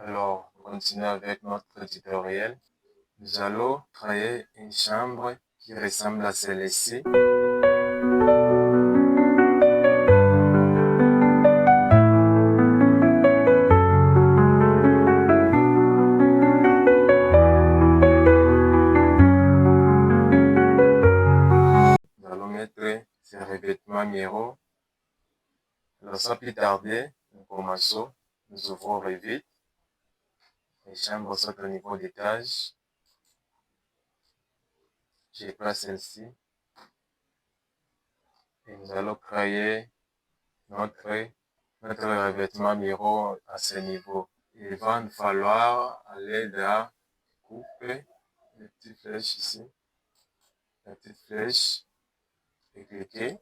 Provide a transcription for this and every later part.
Alors, on continue avec notre tutoriel. Nous allons créer une chambre qui ressemble à celle-ci. Nous allons mettre ces revêtements miraux. Alors, sans plus tarder, nous commençons. Nous ouvrons Revit. Les chambres sont au niveau d'étage. J'ai pris celle-ci. Et nous allons créer notre revêtement miraux à ce niveau. Il va nous falloir aller dans couper les petites flèches ici, la petite flèche et cliquer.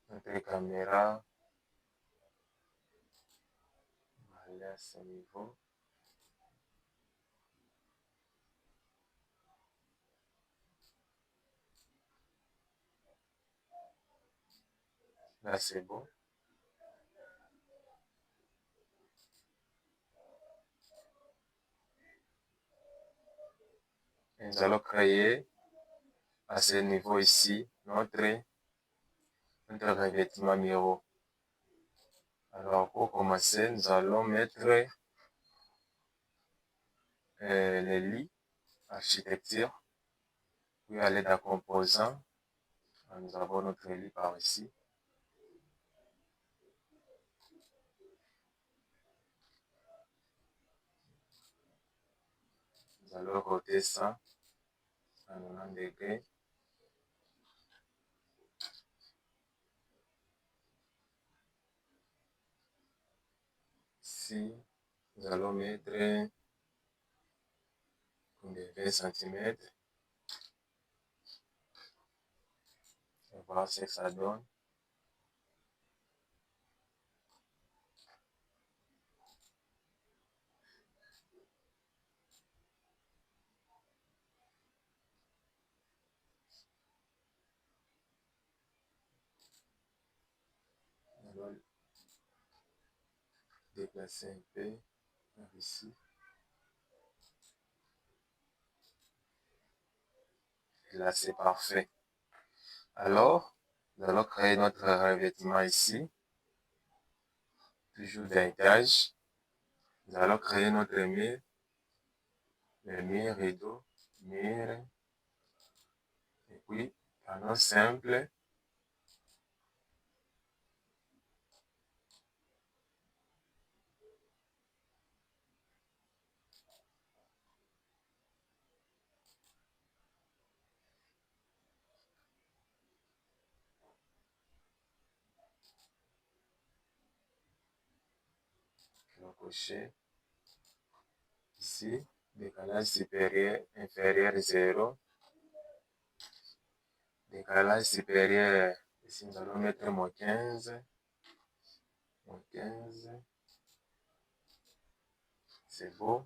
Notre caméra va aller à ce niveau. Là, c'est bon. Et nous allons créer à ce niveau ici notre revêtement miraux. Alors, pour commencer, nous allons mettre les lits architecture, puis aller dans composants. Nous avons notre lit par ici. Nous allons roter ça à 90 degrés. Ici, nous allons mettre 20 cm. On va voir ce que ça donne. On va déplacer un peu par ici. Et là, c'est parfait. Alors, nous allons créer notre revêtement ici. Toujours d'un étage. Nous allons créer notre mur. Le mur, rideau, mur. Et puis, panneau simple. On va cocher. Ici, décalage supérieur, inférieur 0. Décalage supérieur, ici nous allons mettre moins 15. Moins 15. C'est beau.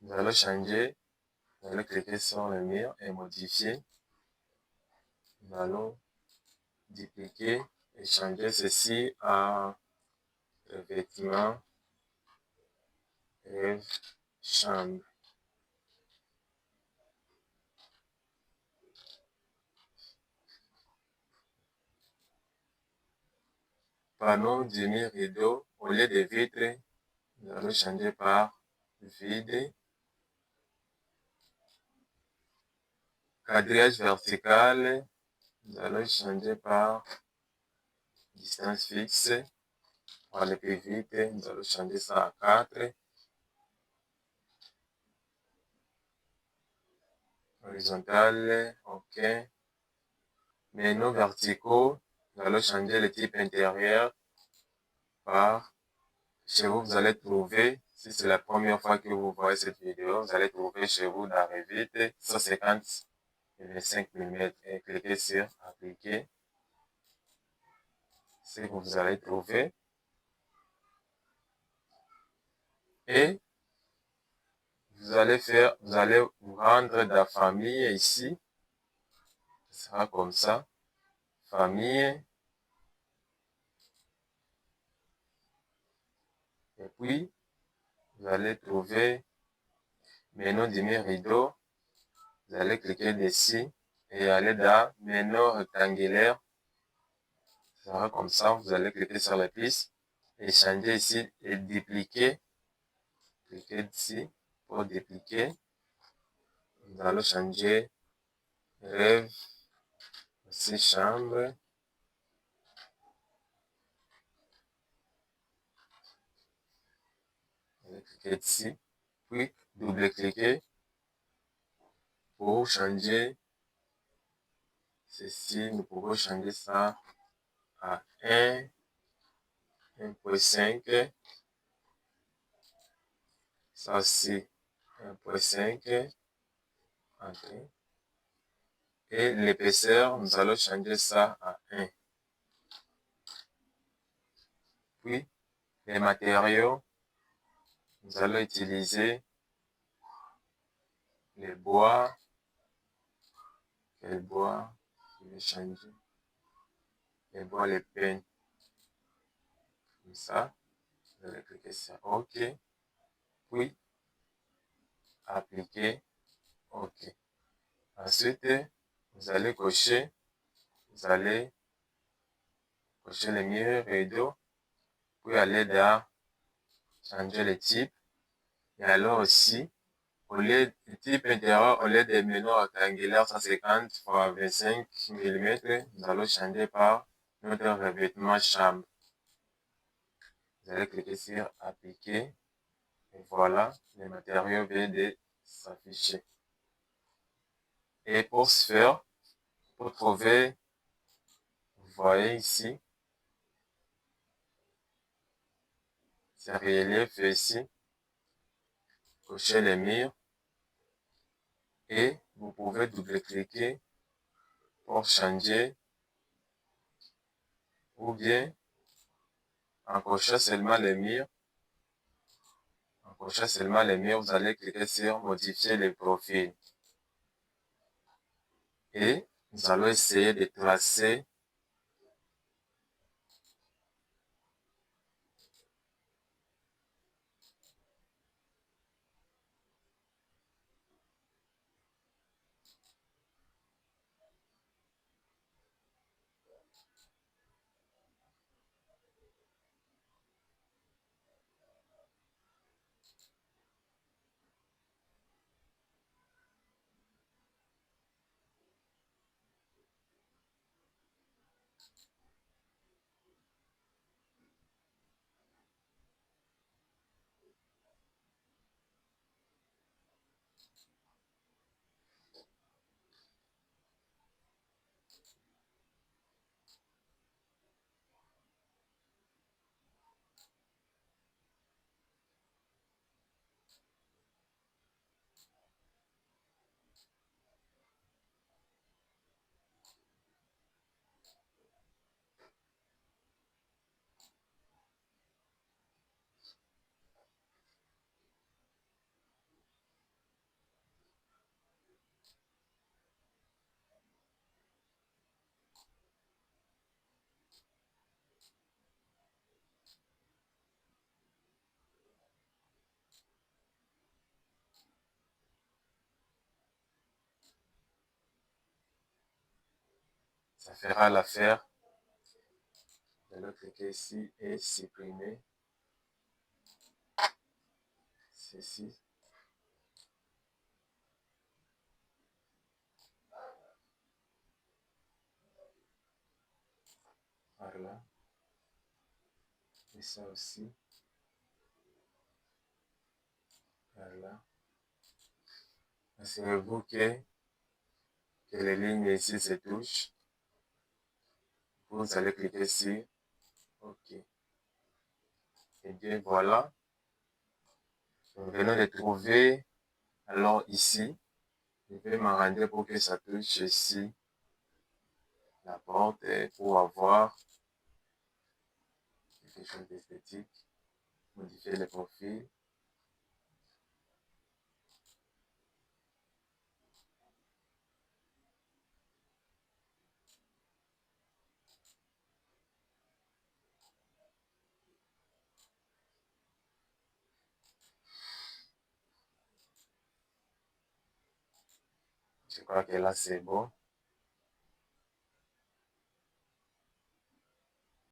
Nous allons changer. Nous allons cliquer sur le mur et modifier. Nous allons dupliquer et changer ceci à revêtement rêve chambre. Panneau du mur rideau, au lieu de vitre, nous allons changer par vide. Quadrillage vertical, nous allons changer par distance fixe. Pour aller plus vite, nous allons changer ça à 4. Horizontal, OK. Menus verticaux, nous allons changer le type intérieur par, chez vous, vous allez trouver, si c'est la première fois que vous voyez cette vidéo, vous allez trouver chez vous dans Revit 150 et 25 mm et cliquez sur appliquer. C'est ce que vous allez trouver. Et vous allez vous rendre dans famille ici. Ce sera comme ça. Famille. Et puis, vous allez trouver menu demi rideau. Vous allez cliquer dessus et aller dans menu rectangulaire. Ça sera comme ça. Vous allez cliquer sur la piste et changer ici et dupliquer. Cliquez ici pour dupliquer. Nous allons changer rêve, aussi chambre. Vous allez cliquer ici, puis double-cliquer pour changer ceci. Nous pouvons changer ça à 1.5. Ça aussi, 1.5. Okay. Et l'épaisseur, nous allons changer ça à 1. Puis, les matériaux, nous allons utiliser les bois. Quel bois? Je vais changer. Les bois, les peignes. Comme ça. Vous allez cliquer sur OK. Puis, appliquer OK. Ensuite, vous allez cocher. Vous allez cocher les murs rideaux. Puis aller dans changer le type. Et alors aussi, au lieu du type intérieur, au lieu des menus rectangulaires 150 x 25 mm, nous allons changer par notre revêtement chambre. Vous allez cliquer sur appliquer. Et voilà, les matériaux viennent de s'afficher. Et pour ce faire, pour trouver, vous voyez ici, c'est relief ici. Cochez les murs. Et vous pouvez double-cliquer pour changer ou bien en cochant seulement les murs. En cochant seulement les murs, vous allez cliquer sur modifier les profils. Et nous allons essayer de tracer ça fera l'affaire. Vous allez cliquer ici et supprimer ceci. Voilà. Et ça aussi. Voilà. Assurez-vous que les lignes ici se touchent. Vous allez cliquer sur OK. Et bien voilà. Nous venons de trouver. Alors ici, je vais m'arranger pour que ça touche ici la porte et pour avoir quelque chose d'esthétique. Modifier les profils. Je crois que là, c'est bon.